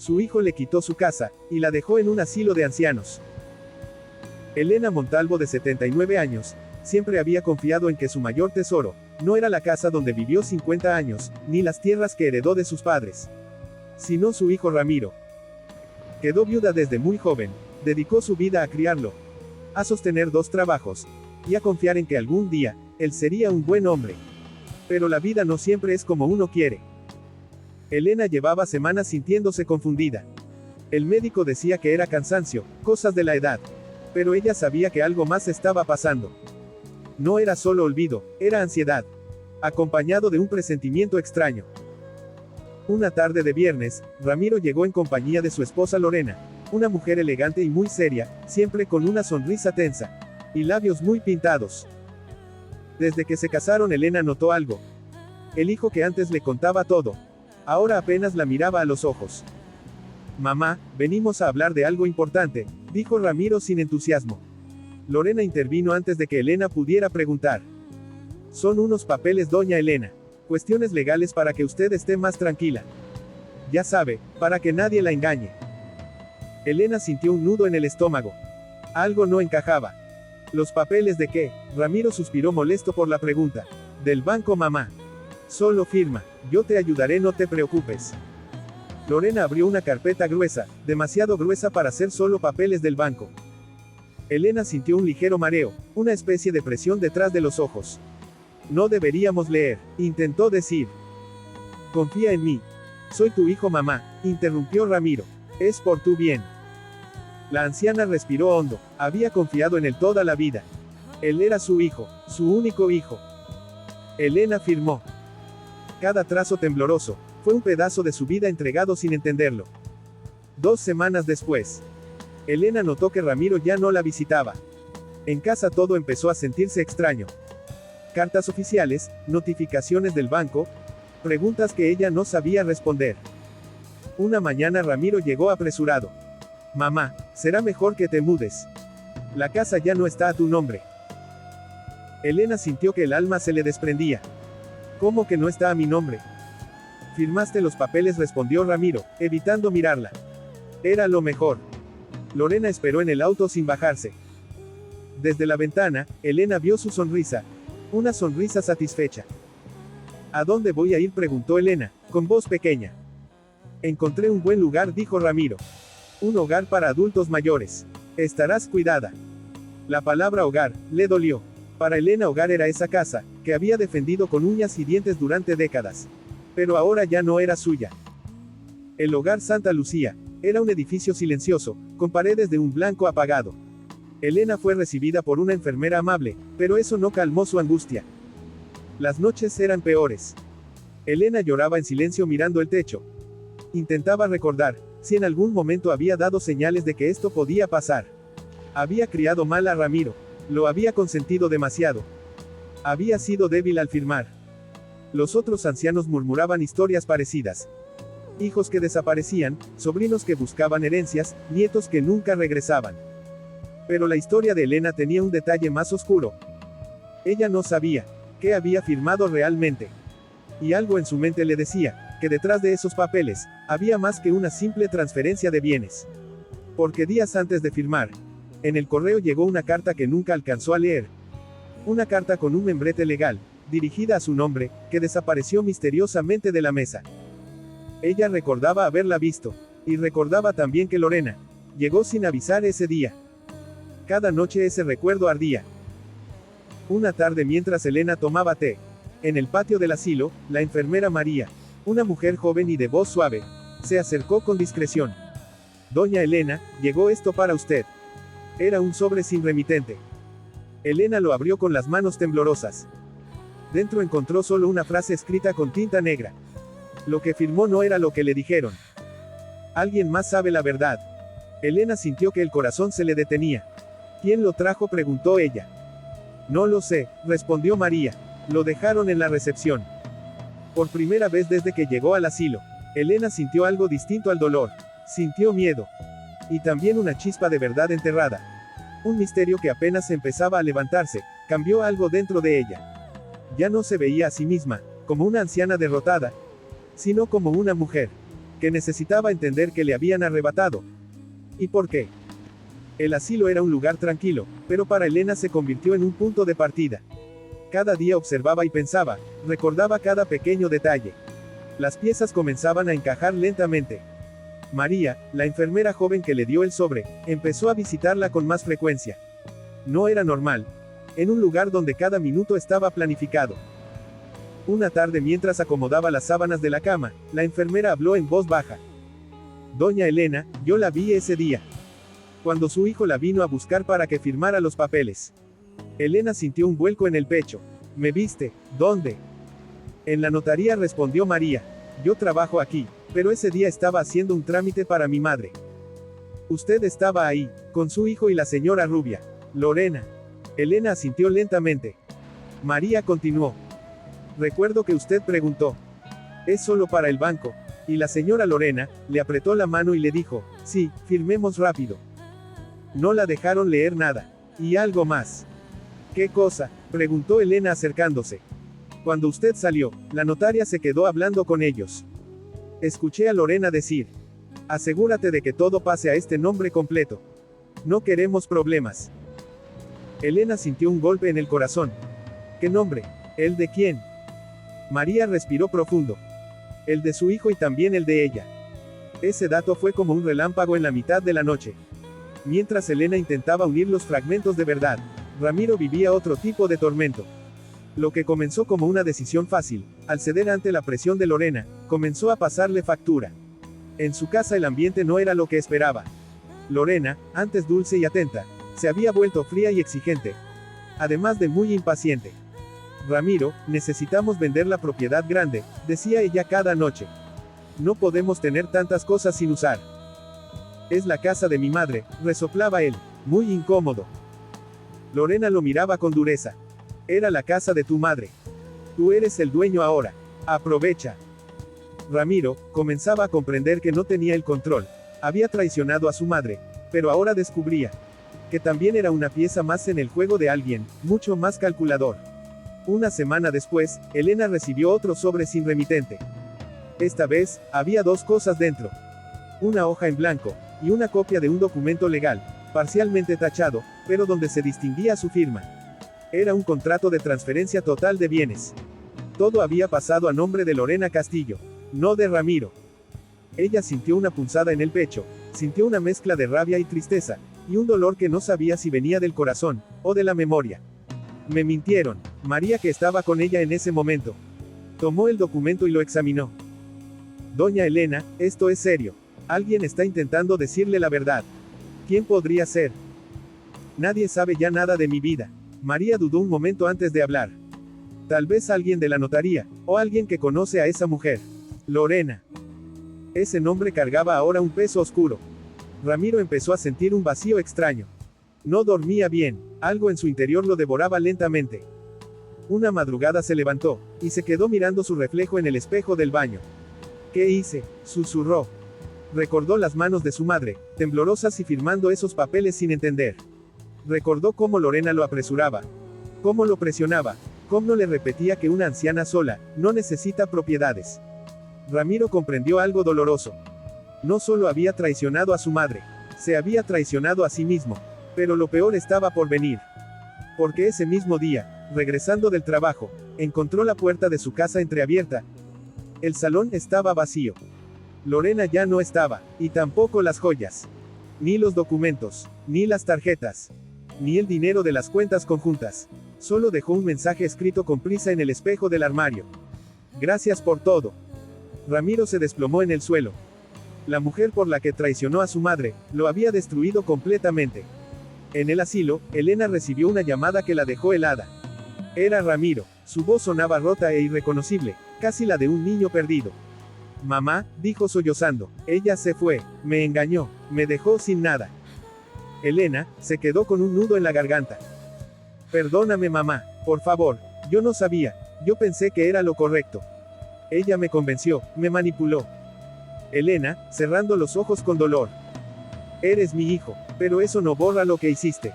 Su hijo le quitó su casa, y la dejó en un asilo de ancianos. Elena Montalvo, de 79 años, siempre había confiado en que su mayor tesoro, no era la casa donde vivió 50 años, ni las tierras que heredó de sus padres, sino su hijo Ramiro. Quedó viuda desde muy joven, dedicó su vida a criarlo, a sostener 2 trabajos, y a confiar en que algún día, él sería un buen hombre. Pero la vida no siempre es como uno quiere. Elena llevaba semanas sintiéndose confundida. El médico decía que era cansancio, cosas de la edad. Pero ella sabía que algo más estaba pasando. No era solo olvido, era ansiedad, acompañado de un presentimiento extraño. Una tarde de viernes, Ramiro llegó en compañía de su esposa Lorena, una mujer elegante y muy seria, siempre con una sonrisa tensa, y labios muy pintados. Desde que se casaron, Elena notó algo. El hijo que antes le contaba todo, ahora apenas la miraba a los ojos. Mamá, venimos a hablar de algo importante, dijo Ramiro sin entusiasmo. Lorena intervino antes de que Elena pudiera preguntar. Son unos papeles, doña Elena. Cuestiones legales para que usted esté más tranquila. Ya sabe, para que nadie la engañe. Elena sintió un nudo en el estómago. Algo no encajaba. ¿Los papeles de qué? Ramiro suspiró molesto por la pregunta. Del banco, mamá. Solo firma, yo te ayudaré, no te preocupes. Lorena abrió una carpeta gruesa, demasiado gruesa para ser solo papeles del banco. Elena sintió un ligero mareo, una especie de presión detrás de los ojos. No deberíamos leer, intentó decir. Confía en mí. Soy tu hijo, mamá, interrumpió Ramiro. Es por tu bien. La anciana respiró hondo, había confiado en él toda la vida. Él era su hijo, su único hijo. Elena firmó. Cada trazo tembloroso, fue un pedazo de su vida entregado sin entenderlo. 2 semanas después, Elena notó que Ramiro ya no la visitaba. En casa todo empezó a sentirse extraño. Cartas oficiales, notificaciones del banco, preguntas que ella no sabía responder. Una mañana Ramiro llegó apresurado. Mamá, será mejor que te mudes. La casa ya no está a tu nombre. Elena sintió que el alma se le desprendía. ¿Cómo que no está a mi nombre? Firmaste los papeles, respondió Ramiro, evitando mirarla. Era lo mejor. Lorena esperó en el auto sin bajarse. Desde la ventana, Elena vio su sonrisa. Una sonrisa satisfecha. ¿A dónde voy a ir?, preguntó Elena, con voz pequeña. Encontré un buen lugar, dijo Ramiro. Un hogar para adultos mayores. Estarás cuidada. La palabra hogar, le dolió. Para Elena, hogar era esa casa, que había defendido con uñas y dientes durante décadas. Pero ahora ya no era suya. El hogar Santa Lucía, era un edificio silencioso, con paredes de un blanco apagado. Elena fue recibida por una enfermera amable, pero eso no calmó su angustia. Las noches eran peores. Elena lloraba en silencio mirando el techo. Intentaba recordar, si en algún momento había dado señales de que esto podía pasar. Había criado mal a Ramiro. Lo había consentido demasiado. Había sido débil al firmar. Los otros ancianos murmuraban historias parecidas. Hijos que desaparecían, sobrinos que buscaban herencias, nietos que nunca regresaban. Pero la historia de Elena tenía un detalle más oscuro. Ella no sabía qué había firmado realmente. Y algo en su mente le decía, que detrás de esos papeles, había más que una simple transferencia de bienes. Porque días antes de firmar, en el correo llegó una carta que nunca alcanzó a leer. Una carta con un membrete legal, dirigida a su nombre, que desapareció misteriosamente de la mesa. Ella recordaba haberla visto, y recordaba también que Lorena llegó sin avisar ese día. Cada noche ese recuerdo ardía. Una tarde mientras Elena tomaba té, en el patio del asilo, la enfermera María, una mujer joven y de voz suave, se acercó con discreción. Doña Elena, llegó esto para usted. Era un sobre sin remitente. Elena lo abrió con las manos temblorosas. Dentro encontró solo una frase escrita con tinta negra. Lo que firmó no era lo que le dijeron. Alguien más sabe la verdad. Elena sintió que el corazón se le detenía. ¿Quién lo trajo?, preguntó ella. No lo sé, respondió María. Lo dejaron en la recepción. Por primera vez desde que llegó al asilo, Elena sintió algo distinto al dolor. Sintió miedo. Y también una chispa de verdad enterrada. Un misterio que apenas empezaba a levantarse, cambió algo dentro de ella. Ya no se veía a sí misma, como una anciana derrotada, sino como una mujer, que necesitaba entender que le habían arrebatado. ¿Y por qué? El asilo era un lugar tranquilo, pero para Elena se convirtió en un punto de partida. Cada día observaba y pensaba, recordaba cada pequeño detalle. Las piezas comenzaban a encajar lentamente. María, la enfermera joven que le dio el sobre, empezó a visitarla con más frecuencia. No era normal. En un lugar donde cada minuto estaba planificado. Una tarde mientras acomodaba las sábanas de la cama, la enfermera habló en voz baja. Doña Elena, yo la vi ese día. Cuando su hijo la vino a buscar para que firmara los papeles. Elena sintió un vuelco en el pecho. ¿Me viste? ¿Dónde? En la notaría, respondió María. Yo trabajo aquí, pero ese día estaba haciendo un trámite para mi madre. Usted estaba ahí, con su hijo y la señora rubia. Lorena. Elena asintió lentamente. María continuó. Recuerdo que usted preguntó. ¿Es solo para el banco? Y la señora Lorena, le apretó la mano y le dijo, sí, firmemos rápido. No la dejaron leer nada. Y algo más. ¿Qué cosa? Preguntó Elena acercándose. Cuando usted salió, la notaria se quedó hablando con ellos. Escuché a Lorena decir. Asegúrate de que todo pase a este nombre completo. No queremos problemas. Elena sintió un golpe en el corazón. ¿Qué nombre? ¿El de quién? María respiró profundo. El de su hijo y también el de ella. Ese dato fue como un relámpago en la mitad de la noche. Mientras Elena intentaba unir los fragmentos de verdad, Ramiro vivía otro tipo de tormento. Lo que comenzó como una decisión fácil, al ceder ante la presión de Lorena, comenzó a pasarle factura. En su casa el ambiente no era lo que esperaba. Lorena, antes dulce y atenta, se había vuelto fría y exigente. Además de muy impaciente. Ramiro, necesitamos vender la propiedad grande, decía ella cada noche. No podemos tener tantas cosas sin usar. Es la casa de mi madre, resoplaba él, muy incómodo. Lorena lo miraba con dureza. Era la casa de tu madre. Tú eres el dueño ahora. Aprovecha. Ramiro comenzaba a comprender que no tenía el control. Había traicionado a su madre, pero ahora descubría que también era una pieza más en el juego de alguien, mucho más calculador. Una semana después, Elena recibió otro sobre sin remitente. Esta vez, había dos cosas dentro. Una hoja en blanco, y una copia de un documento legal, parcialmente tachado, pero donde se distinguía su firma. Era un contrato de transferencia total de bienes. Todo había pasado a nombre de Lorena Castillo, no de Ramiro. Ella sintió una punzada en el pecho, sintió una mezcla de rabia y tristeza, y un dolor que no sabía si venía del corazón, o de la memoria. Me mintieron. María, que estaba con ella en ese momento, tomó el documento y lo examinó. Doña Elena, esto es serio. Alguien está intentando decirle la verdad. ¿Quién podría ser? Nadie sabe ya nada de mi vida. María dudó un momento antes de hablar. Tal vez alguien de la notaría, o alguien que conoce a esa mujer. Lorena. Ese nombre cargaba ahora un peso oscuro. Ramiro empezó a sentir un vacío extraño. No dormía bien, algo en su interior lo devoraba lentamente. Una madrugada se levantó, y se quedó mirando su reflejo en el espejo del baño. ¿Qué hice?, susurró. Recordó las manos de su madre, temblorosas y firmando esos papeles sin entender. Recordó cómo Lorena lo apresuraba. Cómo lo presionaba. Cómo le repetía que una anciana sola, no necesita propiedades. Ramiro comprendió algo doloroso. No solo había traicionado a su madre, se había traicionado a sí mismo. Pero lo peor estaba por venir. Porque ese mismo día, regresando del trabajo, encontró la puerta de su casa entreabierta. El salón estaba vacío. Lorena ya no estaba, y tampoco las joyas. Ni los documentos, ni las tarjetas. Ni el dinero de las cuentas conjuntas. Solo dejó un mensaje escrito con prisa en el espejo del armario. Gracias por todo. Ramiro se desplomó en el suelo. La mujer por la que traicionó a su madre, lo había destruido completamente. En el asilo, Elena recibió una llamada que la dejó helada. Era Ramiro. Su voz sonaba rota e irreconocible, casi la de un niño perdido. Mamá, dijo sollozando, ella se fue, me engañó, me dejó sin nada. Elena se quedó con un nudo en la garganta. Perdóname, mamá, por favor, yo no sabía, yo pensé que era lo correcto. Ella me convenció, me manipuló. Elena, cerrando los ojos con dolor. Eres mi hijo, pero eso no borra lo que hiciste.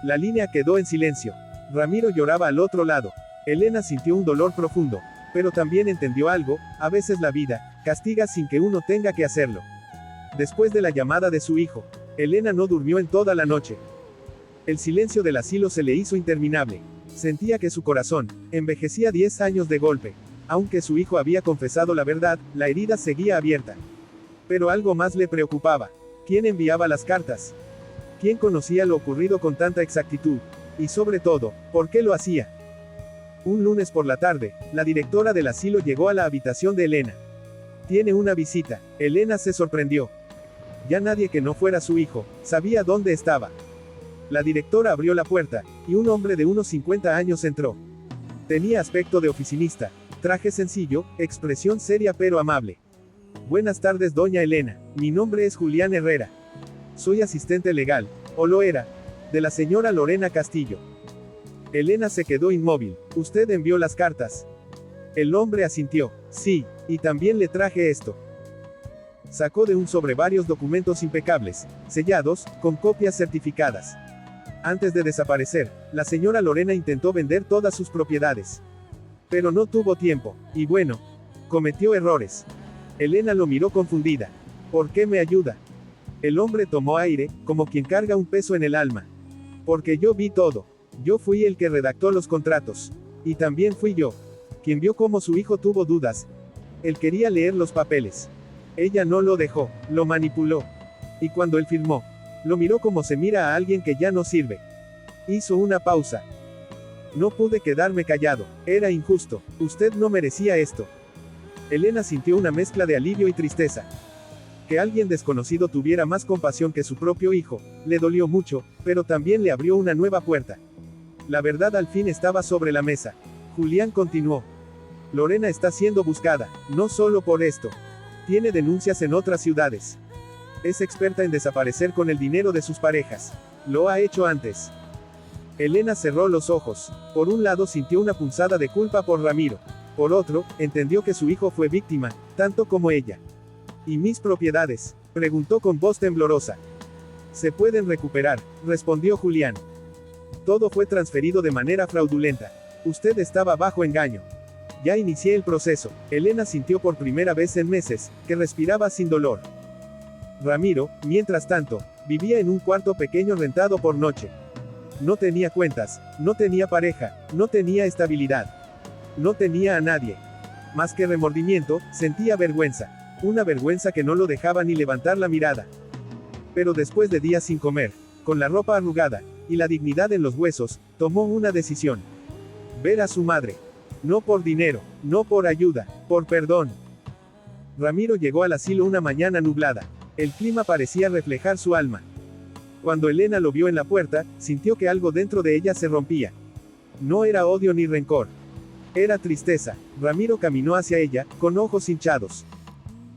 La línea quedó en silencio. Ramiro lloraba al otro lado. Elena sintió un dolor profundo, pero también entendió algo, a veces la vida, Castiga sin que uno tenga que hacerlo. Después de la llamada de su hijo, Elena no durmió en toda la noche. El silencio del asilo se le hizo interminable. Sentía que su corazón envejecía 10 años de golpe. Aunque su hijo había confesado la verdad, la herida seguía abierta. Pero algo más le preocupaba. ¿Quién enviaba las cartas? ¿Quién conocía lo ocurrido con tanta exactitud? Y sobre todo, ¿por qué lo hacía? Un lunes por la tarde, la directora del asilo llegó a la habitación de Elena. Tiene una visita. Elena se sorprendió. Ya nadie que no fuera su hijo sabía dónde estaba. La directora abrió la puerta, y un hombre de unos 50 años entró. Tenía aspecto de oficinista, traje sencillo, expresión seria pero amable. Buenas tardes, doña Elena. Mi nombre es Julián Herrera. Soy asistente legal, o lo era, de la señora Lorena Castillo. Elena se quedó inmóvil. ¿Usted envió las cartas? El hombre asintió. Sí, y también le traje esto. Sacó de un sobre varios documentos impecables, sellados, con copias certificadas. Antes de desaparecer, la señora Lorena intentó vender todas sus propiedades. Pero no tuvo tiempo, y bueno, cometió errores. Elena lo miró confundida. ¿Por qué me ayuda? El hombre tomó aire, como quien carga un peso en el alma. Porque yo vi todo. Yo fui el que redactó los contratos. Y también fui yo quien vio cómo su hijo tuvo dudas. Él quería leer los papeles. Ella no lo dejó, lo manipuló. Y cuando él firmó, lo miró como se mira a alguien que ya no sirve. Hizo una pausa. No pude quedarme callado. Era injusto. Usted no merecía esto. Elena sintió una mezcla de alivio y tristeza. Que alguien desconocido tuviera más compasión que su propio hijo, le dolió mucho, pero también le abrió una nueva puerta. La verdad al fin estaba sobre la mesa. Julián continuó. Lorena está siendo buscada, no solo por esto. Tiene denuncias en otras ciudades. Es experta en desaparecer con el dinero de sus parejas. Lo ha hecho antes. Elena cerró los ojos. Por un lado sintió una punzada de culpa por Ramiro. Por otro, entendió que su hijo fue víctima, tanto como ella. ¿Y mis propiedades?, preguntó con voz temblorosa. Se pueden recuperar, respondió Julián. Todo fue transferido de manera fraudulenta. Usted estaba bajo engaño. Ya inicié el proceso. Elena sintió por primera vez en meses, que respiraba sin dolor. Ramiro, mientras tanto, vivía en un cuarto pequeño rentado por noche. No tenía cuentas, no tenía pareja, no tenía estabilidad. No tenía a nadie. Más que remordimiento, sentía vergüenza. Una vergüenza que no lo dejaba ni levantar la mirada. Pero después de días sin comer, con la ropa arrugada, y la dignidad en los huesos, tomó una decisión. Ver a su madre. No por dinero, no por ayuda, por perdón. Ramiro llegó al asilo una mañana nublada. El clima parecía reflejar su alma. Cuando Elena lo vio en la puerta, sintió que algo dentro de ella se rompía. No era odio ni rencor. Era tristeza. Ramiro caminó hacia ella, con ojos hinchados.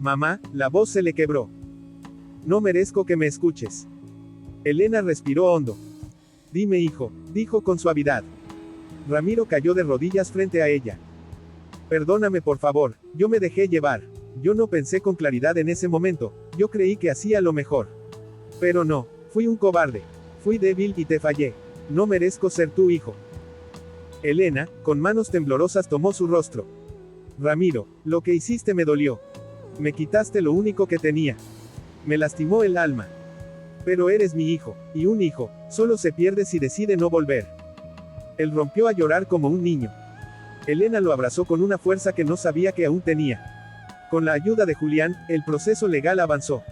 Mamá, la voz se le quebró. No merezco que me escuches. Elena respiró hondo. Dime, hijo, dijo con suavidad. Ramiro cayó de rodillas frente a ella. Perdóname, por favor, yo me dejé llevar. Yo no pensé con claridad en ese momento, yo creí que hacía lo mejor. Pero no, fui un cobarde. Fui débil y te fallé. No merezco ser tu hijo. Elena, con manos temblorosas, tomó su rostro. Ramiro, lo que hiciste me dolió. Me quitaste lo único que tenía. Me lastimó el alma. Pero eres mi hijo, y un hijo, solo se pierde si decide no volver. Él rompió a llorar como un niño. Elena lo abrazó con una fuerza que no sabía que aún tenía. Con la ayuda de Julián, el proceso legal avanzó.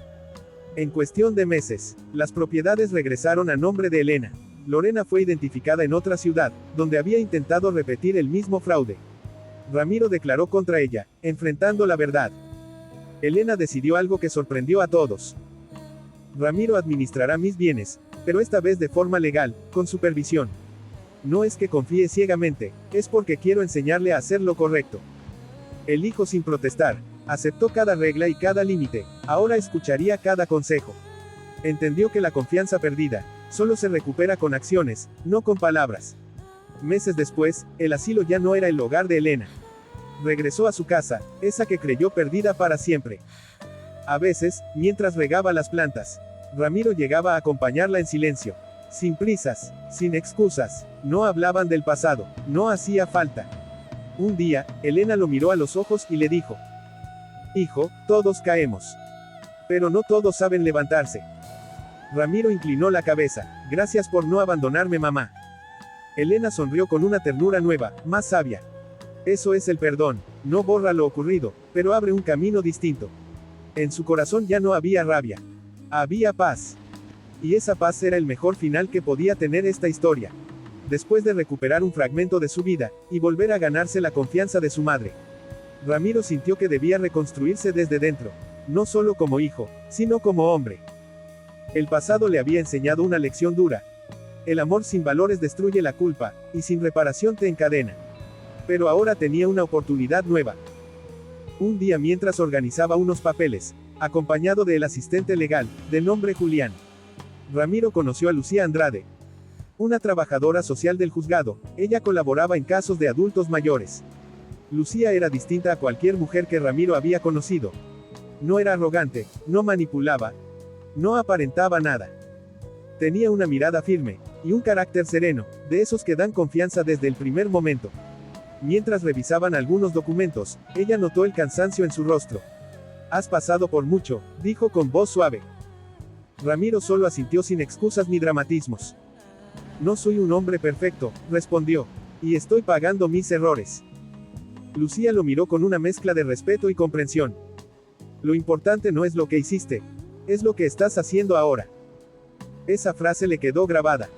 En cuestión de meses, las propiedades regresaron a nombre de Elena. Lorena fue identificada en otra ciudad, donde había intentado repetir el mismo fraude. Ramiro declaró contra ella, enfrentando la verdad. Elena decidió algo que sorprendió a todos. Ramiro administrará mis bienes, pero esta vez de forma legal, con supervisión. No es que confíe ciegamente, es porque quiero enseñarle a hacer lo correcto. El hijo, sin protestar, aceptó cada regla y cada límite, ahora escucharía cada consejo. Entendió que la confianza perdida, solo se recupera con acciones, no con palabras. Meses después, el asilo ya no era el hogar de Elena. Regresó a su casa, esa que creyó perdida para siempre. A veces, mientras regaba las plantas, Ramiro llegaba a acompañarla en silencio. Sin prisas, sin excusas, no hablaban del pasado, no hacía falta. Un día, Elena lo miró a los ojos y le dijo: Hijo, todos caemos. Pero no todos saben levantarse. Ramiro inclinó la cabeza. Gracias por no abandonarme, mamá. Elena sonrió con una ternura nueva, más sabia. Eso es el perdón. No borra lo ocurrido, pero abre un camino distinto. En su corazón ya no había rabia. Había paz. Y esa paz era el mejor final que podía tener esta historia. Después de recuperar un fragmento de su vida, y volver a ganarse la confianza de su madre, Ramiro sintió que debía reconstruirse desde dentro. No solo como hijo, sino como hombre. El pasado le había enseñado una lección dura. El amor sin valores destruye la culpa, y sin reparación te encadena. Pero ahora tenía una oportunidad nueva. Un día mientras organizaba unos papeles, acompañado del asistente legal, de nombre Julián, Ramiro conoció a Lucía Andrade, una trabajadora social del juzgado. Ella colaboraba en casos de adultos mayores. Lucía era distinta a cualquier mujer que Ramiro había conocido. No era arrogante, no manipulaba, no aparentaba nada. Tenía una mirada firme, y un carácter sereno, de esos que dan confianza desde el primer momento. Mientras revisaban algunos documentos, ella notó el cansancio en su rostro. Has pasado por mucho, dijo con voz suave. Ramiro solo asintió sin excusas ni dramatismos. No soy un hombre perfecto, respondió. Y estoy pagando mis errores. Lucía lo miró con una mezcla de respeto y comprensión. Lo importante no es lo que hiciste, es lo que estás haciendo ahora. Esa frase le quedó grabada.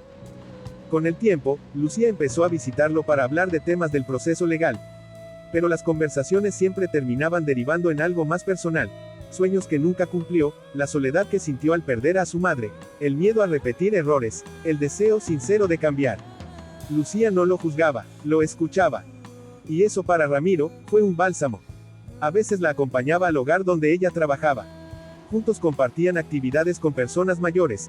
Con el tiempo, Lucía empezó a visitarlo para hablar de temas del proceso legal. Pero las conversaciones siempre terminaban derivando en algo más personal. Sueños que nunca cumplió, la soledad que sintió al perder a su madre, el miedo a repetir errores, el deseo sincero de cambiar. Lucía no lo juzgaba, lo escuchaba. Y eso para Ramiro, fue un bálsamo. A veces la acompañaba al hogar donde ella trabajaba. Juntos compartían actividades con personas mayores.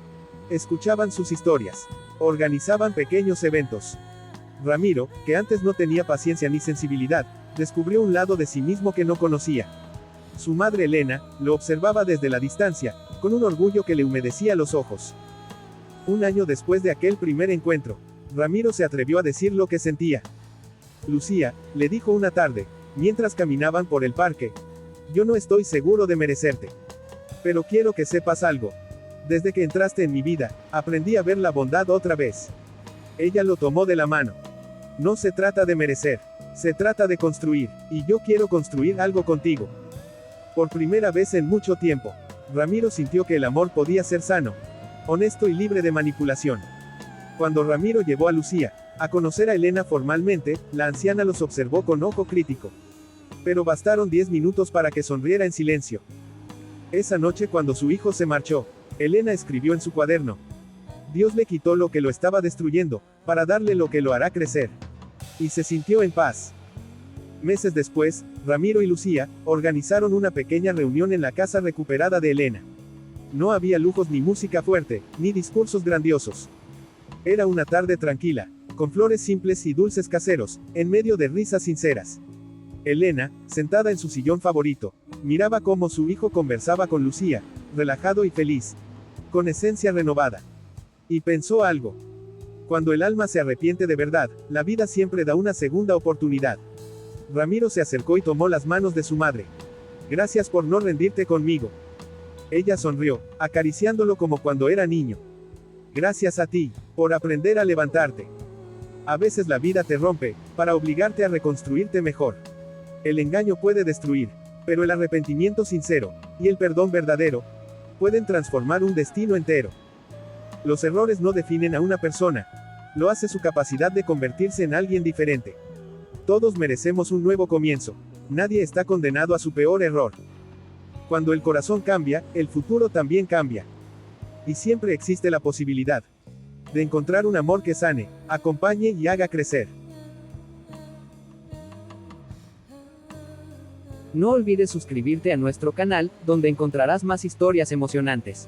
Escuchaban sus historias. Organizaban pequeños eventos. Ramiro, que antes no tenía paciencia ni sensibilidad, descubrió un lado de sí mismo que no conocía. Su madre Elena, lo observaba desde la distancia, con un orgullo que le humedecía los ojos. Un año después de aquel primer encuentro, Ramiro se atrevió a decir lo que sentía. Lucía, le dijo una tarde, mientras caminaban por el parque, yo no estoy seguro de merecerte. Pero quiero que sepas algo. Desde que entraste en mi vida, aprendí a ver la bondad otra vez. Ella lo tomó de la mano. No se trata de merecer, se trata de construir, y yo quiero construir algo contigo. Por primera vez en mucho tiempo, Ramiro sintió que el amor podía ser sano, honesto y libre de manipulación. Cuando Ramiro llevó a Lucía a conocer a Elena formalmente, la anciana los observó con ojo crítico. Pero bastaron 10 minutos para que sonriera en silencio. Esa noche cuando su hijo se marchó, Elena escribió en su cuaderno. Dios le quitó lo que lo estaba destruyendo, para darle lo que lo hará crecer. Y se sintió en paz. Meses después, Ramiro y Lucía organizaron una pequeña reunión en la casa recuperada de Elena. No había lujos ni música fuerte, ni discursos grandiosos. Era una tarde tranquila, con flores simples y dulces caseros, en medio de risas sinceras. Elena, sentada en su sillón favorito, miraba cómo su hijo conversaba con Lucía, relajado y feliz, con esencia renovada. Y pensó algo. Cuando el alma se arrepiente de verdad, la vida siempre da una segunda oportunidad. Ramiro se acercó y tomó las manos de su madre. Gracias por no rendirte conmigo. Ella sonrió, acariciándolo como cuando era niño. Gracias a ti, por aprender a levantarte. A veces la vida te rompe, para obligarte a reconstruirte mejor. El engaño puede destruir, pero el arrepentimiento sincero, y el perdón verdadero, pueden transformar un destino entero. Los errores no definen a una persona, lo hace su capacidad de convertirse en alguien diferente. Todos merecemos un nuevo comienzo. Nadie está condenado a su peor error. Cuando el corazón cambia, el futuro también cambia. Y siempre existe la posibilidad de encontrar un amor que sane, acompañe y haga crecer. No olvides suscribirte a nuestro canal, donde encontrarás más historias emocionantes.